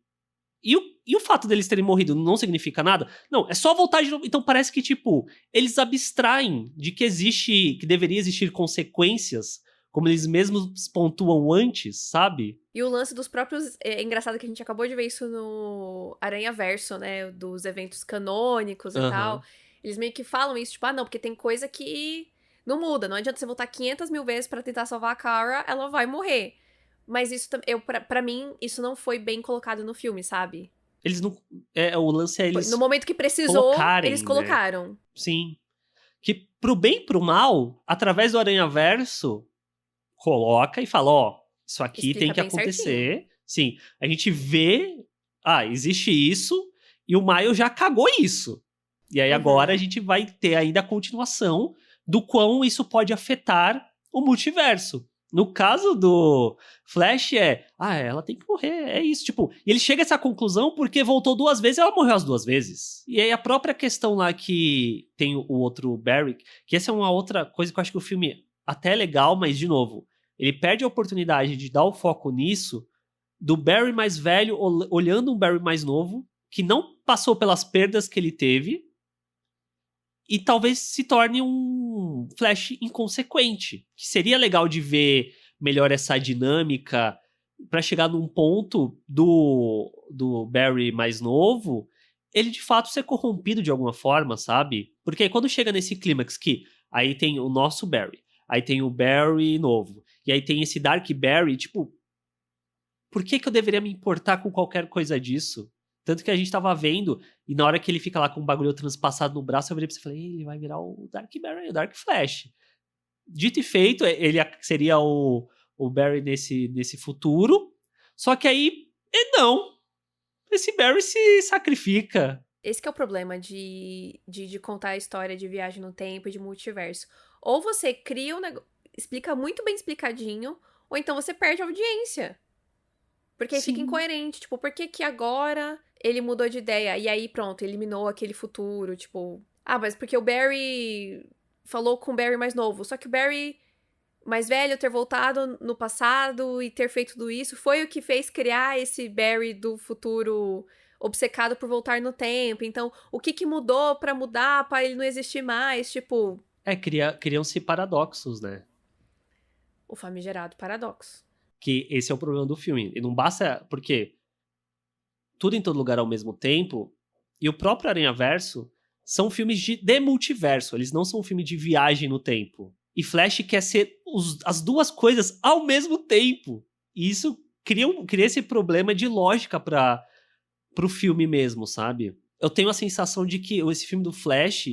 Speaker 2: E o fato deles terem morrido não significa nada? Não, é só voltar de novo. Então parece que, tipo, eles abstraem de que existe, que deveria existir consequências, como eles mesmos pontuam antes, sabe?
Speaker 1: E o lance dos próprios. É engraçado que a gente acabou de ver isso no Aranha Verso, né? Dos eventos canônicos e tal.
Speaker 2: Aham.
Speaker 1: Eles meio que falam isso, tipo, não, porque tem coisa que não muda. Não adianta você voltar 500 mil vezes pra tentar salvar a Kara, ela vai morrer. Mas isso, pra mim, isso não foi bem colocado no filme, sabe?
Speaker 2: Eles não. O lance é
Speaker 1: No
Speaker 2: eles
Speaker 1: momento que precisou, eles
Speaker 2: colocarem, né?
Speaker 1: colocaram.
Speaker 2: Sim. Que pro bem e pro mal, através do Aranha Verso, coloca e fala, ó, isso aqui tem
Speaker 1: Explica
Speaker 2: que
Speaker 1: bem certinho.
Speaker 2: acontecer. Sim, a gente vê, existe isso, e o Miles já cagou isso. E aí agora a
Speaker 1: Uhum.
Speaker 2: gente vai ter ainda a continuação do quão isso pode afetar o multiverso. No caso do Flash ela tem que morrer, é isso, tipo, e ele chega a essa conclusão porque voltou 2 vezes e ela morreu as 2 vezes. E aí a própria questão lá que tem o outro Barrick, que essa é uma outra coisa que eu acho que o filme até é legal, mas de novo, ele perde a oportunidade de dar o foco nisso, do Barry mais velho olhando um Barry mais novo, que não passou pelas perdas que ele teve, e talvez se torne um Flash inconsequente. Que seria legal de ver melhor essa dinâmica para chegar num ponto do Barry mais novo, ele de fato ser corrompido de alguma forma, sabe? Porque aí quando chega nesse clímax que aí tem o nosso Barry, aí tem o Barry novo, e aí tem esse Dark Barry, tipo, por que eu deveria me importar com qualquer coisa disso? Tanto que a gente tava vendo, e na hora que ele fica lá com um bagulho transpassado no braço, eu virei pra você e falei, ele vai virar o Dark Barry, o Dark Flash. Dito e feito, ele seria o Barry nesse futuro, só que aí, não. Esse Barry se sacrifica.
Speaker 1: Esse que é o problema de contar a história de viagem no tempo e de multiverso. Ou você cria um negócio, explica muito bem explicadinho, ou então você perde a audiência. Porque aí fica incoerente, tipo, por que que agora ele mudou de ideia? E aí, pronto, eliminou aquele futuro, tipo... Ah, mas porque o Barry falou com o Barry mais novo. Só que o Barry mais velho ter voltado no passado e ter feito tudo isso foi o que fez criar esse Barry do futuro obcecado por voltar no tempo. Então, o que mudou pra mudar, pra ele não existir mais? Tipo...
Speaker 2: Criam-se paradoxos, né?
Speaker 1: O famigerado paradoxo.
Speaker 2: Que esse é o problema do filme. E não basta... Porque tudo em todo lugar ao mesmo tempo, e o próprio Aranhaverso são filmes de multiverso. Eles não são um filme de viagem no tempo. E Flash quer ser as duas coisas ao mesmo tempo. E isso cria esse problema de lógica pro filme mesmo, sabe? Eu tenho a sensação de que esse filme do Flash,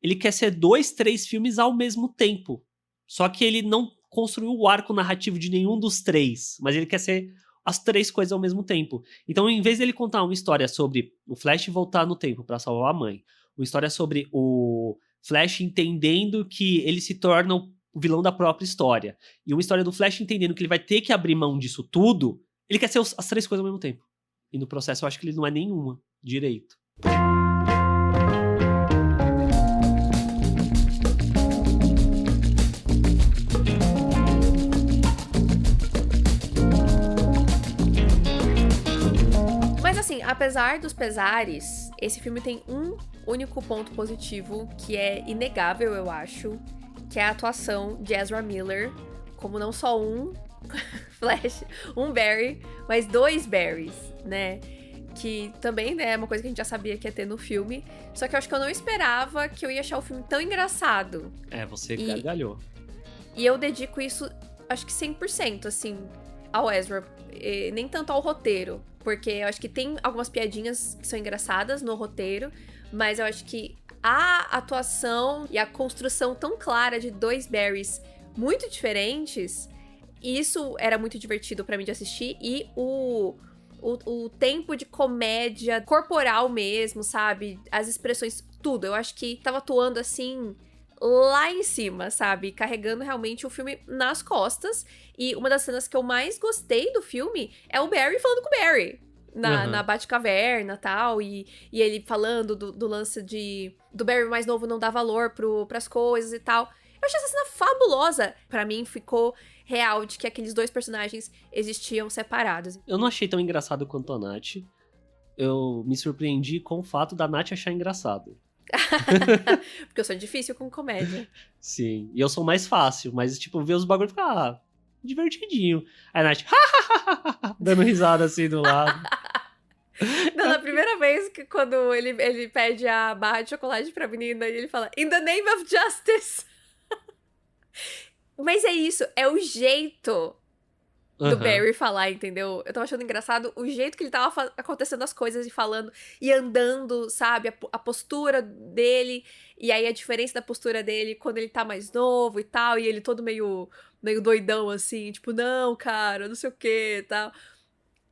Speaker 2: ele quer ser 2, 3 filmes ao mesmo tempo. Só que ele não construiu o arco narrativo de nenhum dos 3, mas ele quer ser as 3 coisas ao mesmo tempo. Então, em vez dele contar uma história sobre o Flash voltar no tempo pra salvar a mãe, uma história sobre o Flash entendendo que ele se torna o vilão da própria história, e uma história do Flash entendendo que ele vai ter que abrir mão disso tudo, ele quer ser as 3 coisas ao mesmo tempo. E no processo eu acho que ele não é nenhuma direito.
Speaker 1: Mas assim, apesar dos pesares, esse filme tem um único ponto positivo que é inegável, eu acho, que é a atuação de Ezra Miller como não só um Flash, um Barry, mas 2 Barrys, né? Que também, né, é uma coisa que a gente já sabia que ia ter no filme. Só que eu acho que eu não esperava que eu ia achar o filme tão engraçado.
Speaker 2: Você gargalhou.
Speaker 1: E eu dedico isso, acho que 100%, assim, ao Ezra. E nem tanto ao roteiro. Porque eu acho que tem algumas piadinhas que são engraçadas no roteiro. Mas eu acho que a atuação e a construção tão clara de 2 Barrys muito diferentes, isso era muito divertido pra mim de assistir. E o tempo de comédia corporal mesmo, sabe? As expressões, tudo. Eu acho que tava atuando assim lá em cima, sabe? Carregando realmente o filme nas costas. E uma das cenas que eu mais gostei do filme é o Barry falando com o Barry. Na Batcaverna e tal, e ele falando do lance do Barry mais novo não dar valor pras coisas e tal. Eu achei essa cena fabulosa. Pra mim, ficou real de que aqueles 2 personagens existiam separados.
Speaker 2: Eu não achei tão engraçado quanto a Nath. Eu me surpreendi com o fato da Nath achar engraçado.
Speaker 1: Porque eu sou difícil com comédia.
Speaker 2: Sim, e eu sou mais fácil, mas tipo, ver os bagulhos e ficar divertidinho. Aí a Nath, dando risada assim do lado.
Speaker 1: Não, na primeira vez que quando ele pede a barra de chocolate pra menina e ele fala In the name of justice. Mas é isso, é o jeito do Barry falar, entendeu? Eu tava achando engraçado o jeito que ele tava acontecendo as coisas e falando e andando, sabe? A postura dele, e aí a diferença da postura dele quando ele tá mais novo e tal, e ele todo meio doidão assim, tipo, não, cara, não sei o que e tal.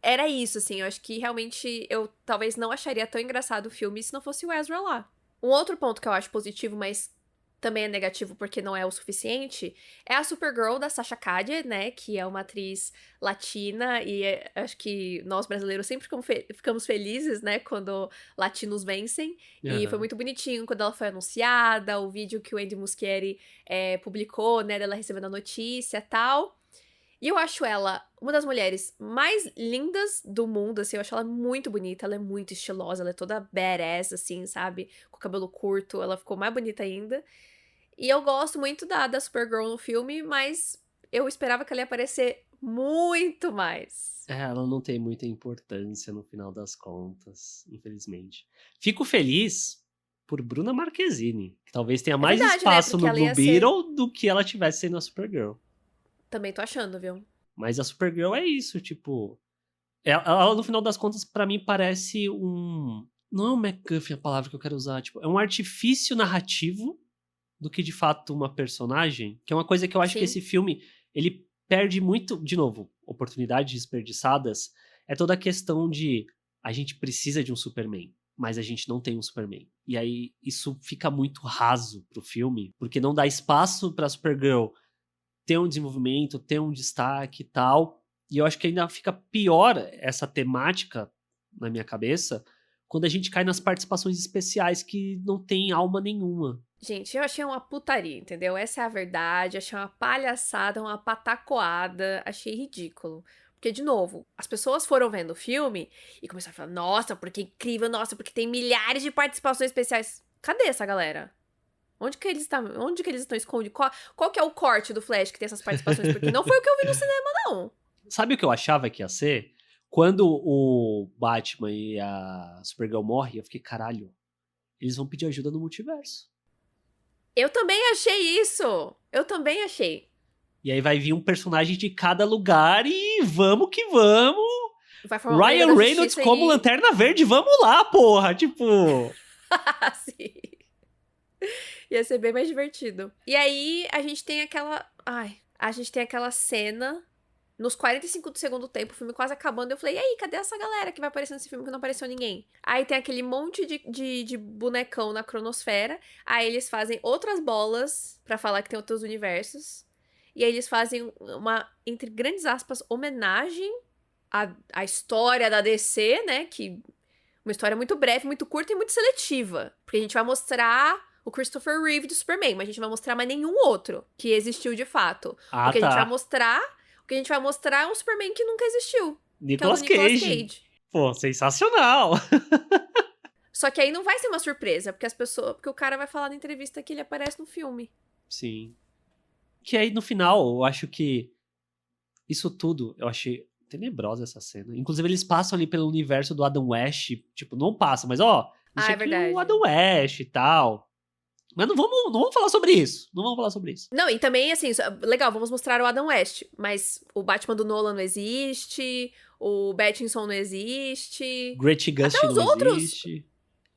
Speaker 1: Era isso, assim, eu acho que realmente eu talvez não acharia tão engraçado o filme se não fosse o Ezra lá. Um outro ponto que eu acho positivo, mas também é negativo porque não é o suficiente, é a Supergirl da Sasha Calle, né, que é uma atriz latina, e acho que nós brasileiros sempre ficamos felizes, né, quando latinos vencem, e foi muito bonitinho quando ela foi anunciada, o vídeo que o Andy Muschietti publicou, né, dela recebendo a notícia e tal. E eu acho ela uma das mulheres mais lindas do mundo, assim, eu acho ela muito bonita, ela é muito estilosa, ela é toda badass, assim, sabe? Com o cabelo curto, ela ficou mais bonita ainda. E eu gosto muito da Supergirl no filme, mas eu esperava que ela ia aparecer muito mais.
Speaker 2: Ela não tem muita importância no final das contas, infelizmente. Fico feliz por Bruna Marquezine, que talvez tenha mais espaço, né? No Blue Beetle do que ela tivesse sendo a Supergirl.
Speaker 1: Também tô achando, viu?
Speaker 2: Mas a Supergirl é isso, tipo... Ela, no final das contas, pra mim, parece um... Não é um MacGuffin a palavra que eu quero usar. Tipo, é um artifício narrativo do que, de fato, uma personagem. Que é uma coisa que eu acho que
Speaker 1: Sim.
Speaker 2: esse filme, ele perde muito... De novo, oportunidades desperdiçadas. É toda a questão de... A gente precisa de um Superman, mas a gente não tem um Superman. E aí, isso fica muito raso pro filme, porque não dá espaço pra Supergirl ter um desenvolvimento, ter um destaque e tal. E eu acho que ainda fica pior essa temática na minha cabeça quando a gente cai nas participações especiais que não tem alma nenhuma.
Speaker 1: Gente, eu achei uma putaria, entendeu? Essa é a verdade. Achei uma palhaçada, uma patacoada. Achei ridículo. Porque, de novo, as pessoas foram vendo o filme e começaram a falar: nossa, porque é incrível, nossa, porque tem milhares de participações especiais. Cadê essa galera? Onde que eles estão escondidos? Qual que é o corte do Flash que tem essas participações? Porque não foi o que eu vi no cinema, não.
Speaker 2: Sabe o que eu achava que ia ser? Quando o Batman e a Supergirl morrem, eu fiquei, caralho, eles vão pedir ajuda no multiverso.
Speaker 1: Eu também achei isso. Eu também achei.
Speaker 2: E aí vai vir um personagem de cada lugar e vamos que vamos.
Speaker 1: Vai formar uma Liga
Speaker 2: Ryan
Speaker 1: da
Speaker 2: Reynolds
Speaker 1: Justiça
Speaker 2: como
Speaker 1: e...
Speaker 2: Lanterna Verde, vamos lá, porra! Tipo...
Speaker 1: Sim. Ia ser bem mais divertido. E aí, a gente tem aquela... a gente tem aquela cena... Nos 45 do segundo tempo, o filme quase acabando, eu falei, e aí, cadê essa galera que vai aparecer nesse filme que não apareceu ninguém? Aí tem aquele monte de bonecão na cronosfera, aí eles fazem outras bolas pra falar que tem outros universos, e aí eles fazem uma, entre grandes aspas, homenagem à história da DC, né, que uma história muito breve, muito curta e muito seletiva, porque a gente vai mostrar o Christopher Reeve de Superman, mas a gente não vai mostrar mais nenhum outro que existiu de fato.
Speaker 2: Ah,
Speaker 1: O que a gente vai
Speaker 2: tá.
Speaker 1: mostrar... O que a gente vai mostrar é um Superman que nunca existiu. Que é o do
Speaker 2: Nicolas
Speaker 1: Nicolas
Speaker 2: Cage.
Speaker 1: Cage.
Speaker 2: Pô, sensacional.
Speaker 1: Só que aí não vai ser uma surpresa, porque o cara vai falar na entrevista que ele aparece no filme.
Speaker 2: Sim. Que aí, no final, eu acho que isso tudo, eu achei tenebrosa essa cena. Inclusive, eles passam ali pelo universo do Adam West. Tipo, não passa, mas ó, isso
Speaker 1: É
Speaker 2: aqui é o
Speaker 1: verdade.
Speaker 2: Adam West e tal. Mas não vamos falar sobre isso. Não vamos falar sobre isso.
Speaker 1: Não, e também, assim, legal, vamos mostrar o Adam West, mas o Batman do Nolan não existe, o Pattinson não existe,
Speaker 2: Grant
Speaker 1: até
Speaker 2: Gustin
Speaker 1: os
Speaker 2: não
Speaker 1: outros.
Speaker 2: existe.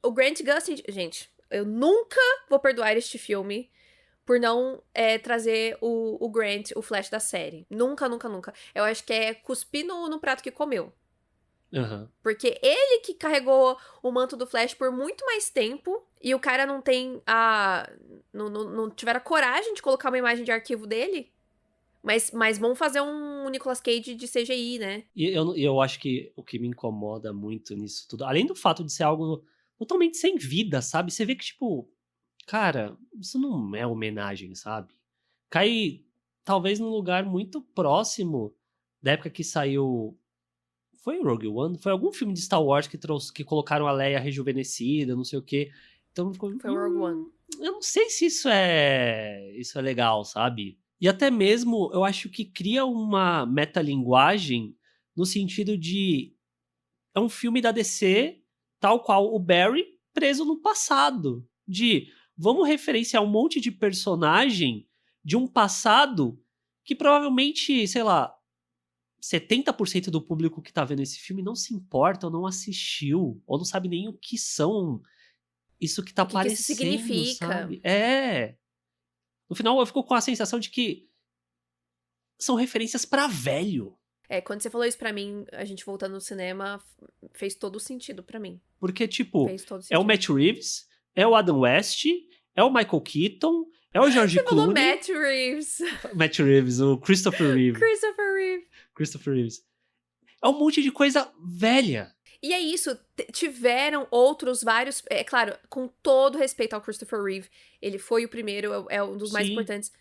Speaker 1: O Grant Gustin, gente, eu nunca vou perdoar este filme por não trazer o Grant, o Flash da série. Nunca, nunca, nunca. Eu acho que é cuspir no prato que comeu.
Speaker 2: Uhum.
Speaker 1: Porque ele que carregou o manto do Flash por muito mais tempo e o cara não tem a... Não tiveram a coragem de colocar uma imagem de arquivo dele. Mas vão fazer um Nicolas Cage de CGI, né?
Speaker 2: E eu acho que o que me incomoda muito nisso tudo, além do fato de ser algo totalmente sem vida, sabe? Você vê que, tipo, cara, isso não é homenagem, sabe? Cai talvez num lugar muito próximo da época que saiu. Foi o Rogue One? Foi algum filme de Star Wars que colocaram a Leia rejuvenescida, não sei o quê. Então ficou.
Speaker 1: Foi o Rogue One.
Speaker 2: Eu não sei se isso é legal, sabe? E até mesmo eu acho que cria uma metalinguagem no sentido de é um filme da DC, tal qual o Barry, preso no passado. De vamos referenciar um monte de personagem de um passado que provavelmente, sei lá, 70% do público que tá vendo esse filme não se importa ou não assistiu, ou não sabe nem o que são isso que tá
Speaker 1: O que isso
Speaker 2: aparecendo,
Speaker 1: significa?
Speaker 2: sabe? No final eu fico com a sensação de que são referências pra velho.
Speaker 1: Quando você falou isso pra mim, a gente voltando no cinema, fez todo sentido pra mim.
Speaker 2: Porque, tipo,
Speaker 1: Fez todo
Speaker 2: é o
Speaker 1: sentido.
Speaker 2: Matt Reeves, é o Adam West, é o Michael Keaton, é o George
Speaker 1: Você falou
Speaker 2: Clooney.
Speaker 1: Matt Reeves.
Speaker 2: Matt Reeves, o Christopher Reeve.
Speaker 1: Christopher Reeve.
Speaker 2: É um monte de coisa velha.
Speaker 1: E é isso, tiveram outros vários... É claro, com todo respeito ao Christopher Reeve, ele foi o primeiro, é um dos mais
Speaker 2: Sim.
Speaker 1: importantes.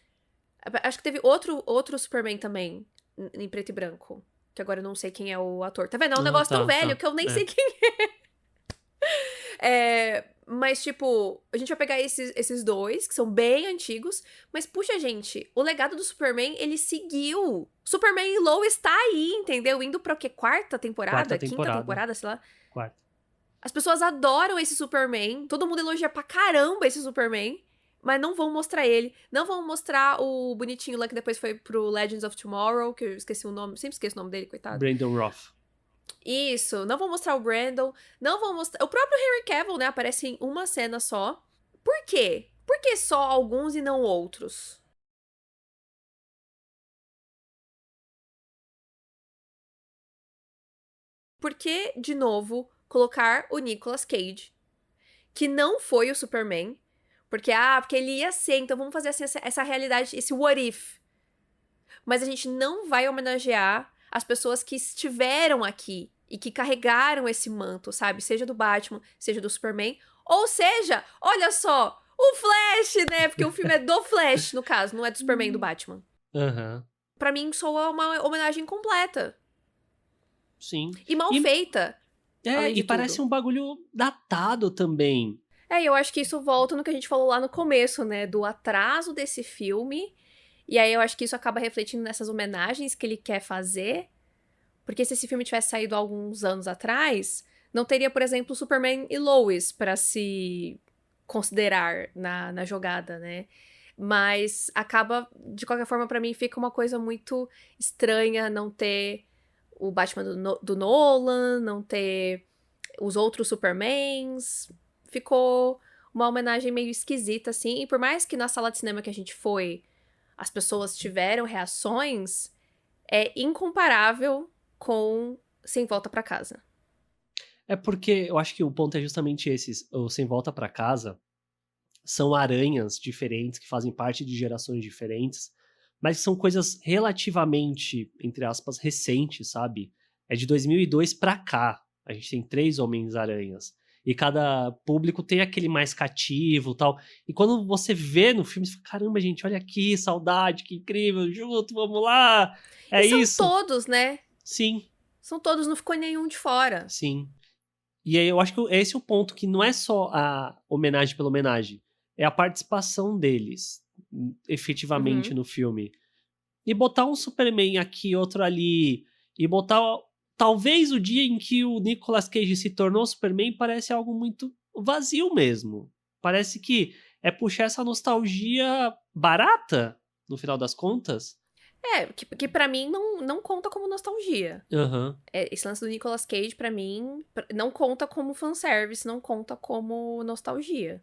Speaker 1: Acho que teve outro Superman também, em preto e branco. Que agora eu não sei quem é o ator. Tá vendo? É um negócio tão velho que eu nem sei quem é. Mas, tipo, a gente vai pegar esses dois, que são bem antigos. Mas, puxa, gente, o legado do Superman, ele seguiu. Superman e Lois tá aí, entendeu? Indo pra o quê? Quarta temporada? Quinta temporada, sei lá.
Speaker 2: Quarta.
Speaker 1: As pessoas adoram esse Superman. Todo mundo elogia pra caramba esse Superman. Mas não vão mostrar ele. Não vão mostrar o bonitinho lá que depois foi pro Legends of Tomorrow, que eu esqueci o nome. Sempre esqueço o nome dele, coitado.
Speaker 2: Brandon Roth.
Speaker 1: Isso, não vão mostrar o Brandon, não vão mostrar... O próprio Henry Cavill, né, aparece em uma cena só. Por quê? Por que só alguns e não outros? Por que, de novo, colocar o Nicolas Cage, que não foi o Superman, porque ele ia ser, então vamos fazer assim, essa realidade, esse what if. Mas a gente não vai homenagear as pessoas que estiveram aqui e que carregaram esse manto, sabe? Seja do Batman, seja do Superman, ou seja, olha só, o Flash, né? Porque o filme é do Flash, no caso, não é do Superman, do Batman.
Speaker 2: Aham.
Speaker 1: Pra mim, soa uma homenagem completa.
Speaker 2: Sim.
Speaker 1: E mal feita, além de
Speaker 2: E parece
Speaker 1: tudo.
Speaker 2: um bagulho datado também.
Speaker 1: Eu acho que isso volta no que a gente falou lá no começo, né? Do atraso desse filme. E aí eu acho que isso acaba refletindo nessas homenagens que ele quer fazer. Porque se esse filme tivesse saído há alguns anos atrás, não teria, por exemplo, Superman e Lois pra se considerar na jogada, né? Mas acaba, de qualquer forma, pra mim, fica uma coisa muito estranha não ter o Batman do Nolan, não ter os outros Supermans. Ficou uma homenagem meio esquisita, assim. E por mais que na sala de cinema que a gente foi, as pessoas tiveram reações, é incomparável com Sem Volta pra Casa.
Speaker 2: É porque eu acho que o ponto é justamente esse. O Sem Volta pra Casa são aranhas diferentes que fazem parte de gerações diferentes, mas são coisas relativamente, entre aspas, recentes, sabe? É de 2002 pra cá. A gente tem 3 Homens-Aranhas. E cada público tem aquele mais cativo e tal. E quando você vê no filme, você fala, caramba, gente, olha aqui, saudade, que incrível, junto, vamos lá. É
Speaker 1: E são
Speaker 2: isso.
Speaker 1: todos, né?
Speaker 2: Sim,
Speaker 1: São todos, não ficou nenhum de fora.
Speaker 2: sim. E aí eu acho que esse é o ponto, que não é só a homenagem pela homenagem, é a participação deles, efetivamente,
Speaker 1: Uhum.
Speaker 2: no filme. E botar um Superman aqui, outro ali, e botar talvez o dia em que o Nicolas Cage se tornou Superman parece algo muito vazio mesmo. Parece que é puxar essa nostalgia barata, no final das contas.
Speaker 1: Que pra mim não conta como nostalgia.
Speaker 2: Aham.
Speaker 1: Esse lance do Nicolas Cage, pra mim, não conta como fanservice, não conta como nostalgia.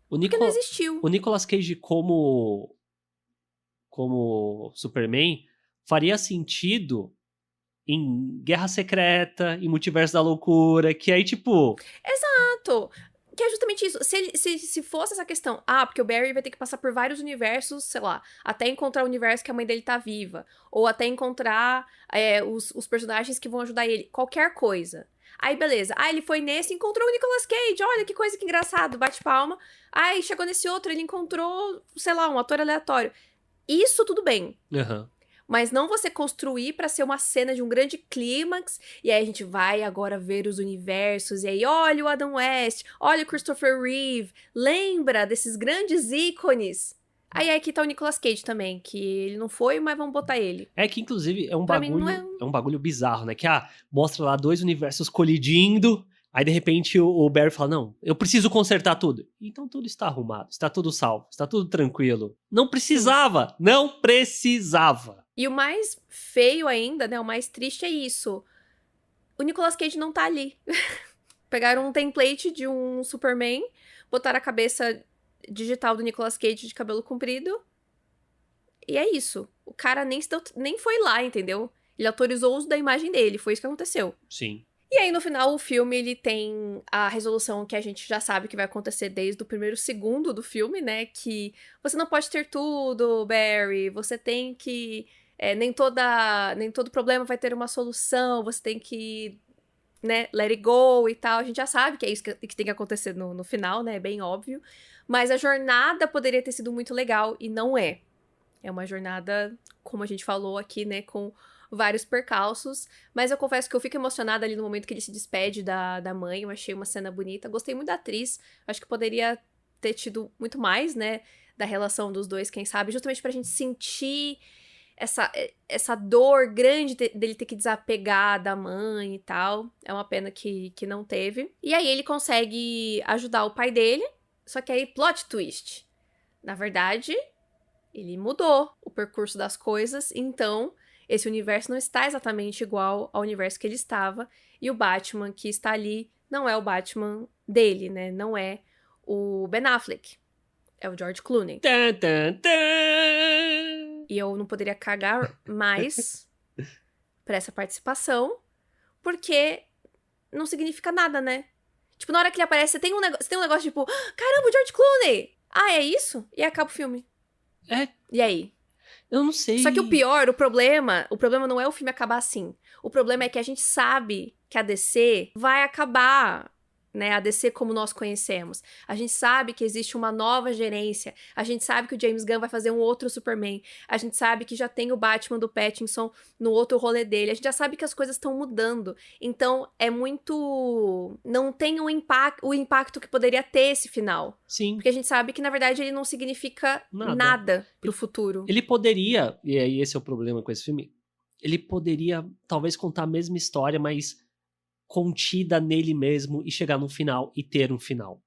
Speaker 2: O,
Speaker 1: Porque não
Speaker 2: Nico,
Speaker 1: existiu.
Speaker 2: o Nicolas Cage como Superman faria sentido em Guerra Secreta, em Multiverso da Loucura, que aí, tipo.
Speaker 1: Exato! Que é justamente isso. Se fosse essa questão, porque o Barry vai ter que passar por vários universos, sei lá, até encontrar o universo que a mãe dele tá viva. Ou até encontrar os personagens que vão ajudar ele. Qualquer coisa. Aí, beleza. Ele foi nesse e encontrou o Nicolas Cage. Olha que coisa que engraçado. Bate palma. Aí, chegou nesse outro, ele encontrou, sei lá, um ator aleatório. Isso tudo bem.
Speaker 2: Aham.
Speaker 1: Mas não você construir pra ser uma cena de um grande clímax, e aí a gente vai agora ver os universos, e aí olha o Adam West, olha o Christopher Reeve, lembra desses grandes ícones. Aí aqui tá o Nicolas Cage também, que ele não foi, mas vamos botar ele.
Speaker 2: É que, inclusive, é um
Speaker 1: Pra mim não é...
Speaker 2: bagulho. É um bagulho bizarro, né? Que mostra lá 2 universos colidindo. Aí, de repente, o Barry fala: Não, eu preciso consertar tudo. Então tudo está arrumado, está tudo salvo, está tudo tranquilo. Não precisava! Sim. Não precisava!
Speaker 1: E o mais feio ainda, né? O mais triste é isso. O Nicolas Cage não tá ali. Pegaram um template de um Superman, botaram a cabeça digital do Nicolas Cage de cabelo comprido. E é isso. O cara nem foi lá, entendeu? Ele autorizou o uso da imagem dele. Foi isso que aconteceu.
Speaker 2: Sim.
Speaker 1: E aí, no final, o filme, ele tem a resolução que a gente já sabe que vai acontecer desde o primeiro segundo do filme, né? Que você não pode ter tudo, Barry. Você tem que... nem todo problema vai ter uma solução. Você tem que, né, let it go e tal. A gente já sabe que é isso que tem que acontecer no final, né? É bem óbvio. Mas a jornada poderia ter sido muito legal e não é. É uma jornada, como a gente falou aqui, né, com vários percalços. Mas eu confesso que eu fico emocionada ali no momento que ele se despede da mãe. Eu achei uma cena bonita. Gostei muito da atriz. Acho que poderia ter tido muito mais, né, da relação dos dois, quem sabe. Justamente pra gente sentir essa dor grande dele ter que desapegar da mãe e tal. É uma pena que não teve. E aí ele consegue ajudar o pai dele. Só que aí, plot twist. Na verdade... ele mudou o percurso das coisas, então esse universo não está exatamente igual ao universo que ele estava, e o Batman que está ali não é o Batman dele, né? Não é o Ben Affleck, é o George Clooney.
Speaker 2: Tan, tan, tan.
Speaker 1: E eu não poderia cagar mais pra essa participação, porque não significa nada, né? Tipo, na hora que ele aparece, você tem um negócio tipo, caramba, o George Clooney! Ah, é isso? E acaba o filme. E aí?
Speaker 2: Eu não sei.
Speaker 1: Só que o problema não é o filme acabar assim. O problema é que a gente sabe que a DC vai acabar, né? A DC como nós conhecemos. A gente sabe que existe uma nova gerência. A gente sabe que o James Gunn vai fazer um outro Superman. A gente sabe que já tem o Batman do Pattinson no outro rolê dele. A gente já sabe que as coisas estão mudando. Então, é muito... Não tem o impacto que poderia ter esse final.
Speaker 2: Sim.
Speaker 1: Porque a gente sabe que, na verdade, ele não significa nada pro futuro.
Speaker 2: Ele poderia, e aí esse é o problema com esse filme, ele poderia talvez contar a mesma história, mas contida nele mesmo e chegar no final e ter um final.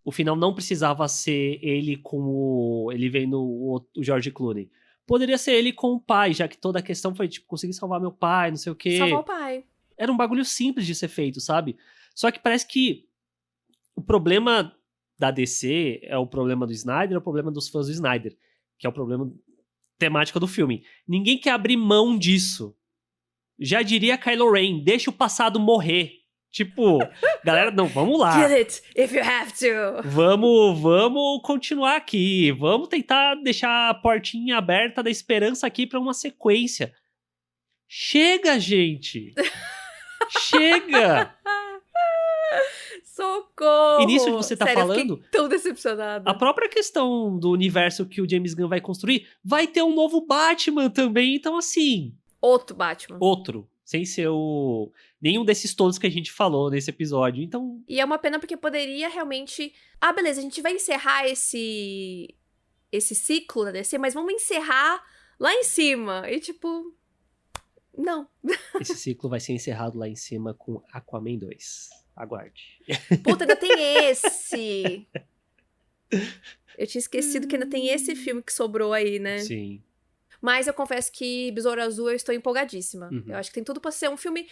Speaker 2: O final não precisava ser ele com ele vendo o George Clooney. Poderia ser ele com o pai, já que toda a questão foi, tipo, consegui salvar meu pai, não sei o quê.
Speaker 1: Salvar o pai.
Speaker 2: Era um bagulho simples de ser feito, sabe? Só que parece que o problema da DC é o problema do Snyder, é o problema dos fãs do Snyder, que é o problema temático do filme. Ninguém quer abrir mão disso. Já diria Kylo Ren, deixa o passado morrer. Tipo, galera, não, vamos lá.
Speaker 1: Kill it if you have to.
Speaker 2: Vamos continuar aqui. Vamos tentar deixar a portinha aberta da esperança aqui pra uma sequência. Chega, gente. Chega.
Speaker 1: Socorro!
Speaker 2: E nisso que você tá
Speaker 1: Sério,
Speaker 2: falando,
Speaker 1: eu fiquei tão decepcionada.
Speaker 2: a própria questão do universo que o James Gunn vai construir, vai ter um novo Batman também, então assim...
Speaker 1: Outro Batman.
Speaker 2: Outro, sem ser nenhum desses todos que a gente falou nesse episódio, então...
Speaker 1: E é uma pena porque poderia realmente... Ah, beleza, a gente vai encerrar esse ciclo da DC, mas vamos encerrar lá em cima. E tipo... Não.
Speaker 2: Esse ciclo vai ser encerrado lá em cima com Aquaman 2. Aguarde.
Speaker 1: Puta, ainda tem esse! Eu tinha esquecido que ainda tem esse filme que sobrou aí, né?
Speaker 2: Sim.
Speaker 1: Mas eu confesso que Besouro Azul eu estou empolgadíssima.
Speaker 2: Uhum.
Speaker 1: Eu acho que tem tudo pra ser um filme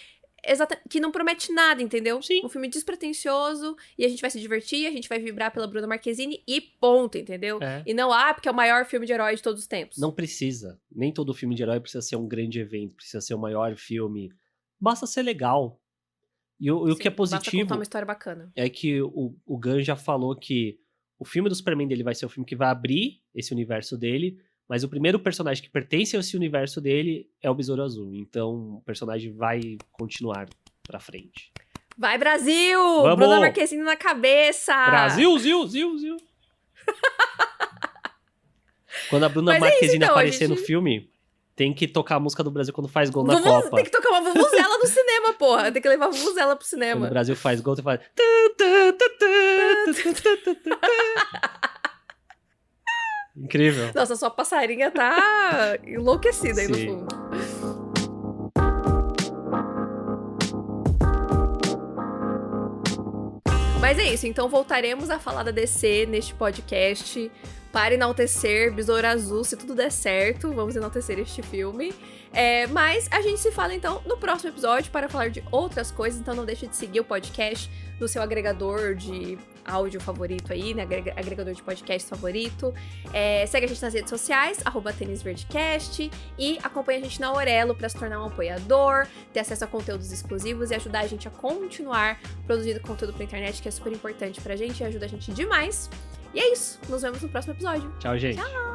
Speaker 1: que não promete nada, entendeu?
Speaker 2: Sim.
Speaker 1: Um filme despretensioso e a gente vai se divertir, a gente vai vibrar pela Bruna Marquezine e ponto, entendeu?
Speaker 2: É.
Speaker 1: E não, porque é o maior filme de herói de todos os tempos.
Speaker 2: Não precisa. Nem todo filme de herói precisa ser um grande evento, precisa ser o maior filme. Basta ser legal. E o que é
Speaker 1: Basta
Speaker 2: positivo
Speaker 1: contar uma história bacana.
Speaker 2: é que o Gunn já falou que o filme do Superman dele vai ser o filme que vai abrir esse universo dele, mas o primeiro personagem que pertence a esse universo dele é o Besouro Azul. Então o personagem vai continuar pra frente.
Speaker 1: Vai, Brasil!
Speaker 2: Vamos!
Speaker 1: Bruna Marquezine na cabeça!
Speaker 2: Brasil, ziu. Quando a Bruna
Speaker 1: Mas
Speaker 2: Marquezine
Speaker 1: então,
Speaker 2: aparecer no filme, tem que tocar a música do Brasil quando faz gol na
Speaker 1: Vuvuz,
Speaker 2: Copa.
Speaker 1: tem que tocar uma vuvuzela no cinema, porra. Tem que levar a vuvuzela pro
Speaker 2: Quando
Speaker 1: cinema.
Speaker 2: o Brasil faz gol, você faz... Incrível.
Speaker 1: Nossa, sua passarinha tá enlouquecida aí no
Speaker 2: Sim.
Speaker 1: fundo. Mas é isso, então voltaremos a falar da DC neste podcast para enaltecer Besouro Azul, se tudo der certo, vamos enaltecer este filme. Mas a gente se fala então no próximo episódio para falar de outras coisas, então não deixe de seguir o podcast no seu agregador de áudio favorito aí, né? Agregador de podcast favorito. Segue a gente nas redes sociais, @TênisVerdeCast, e acompanha a gente na Aurelo para se tornar um apoiador, ter acesso a conteúdos exclusivos e ajudar a gente a continuar produzindo conteúdo pra internet, que é super importante pra gente e ajuda a gente demais. E é isso, nos vemos no próximo episódio.
Speaker 2: Tchau, gente.
Speaker 1: Tchau!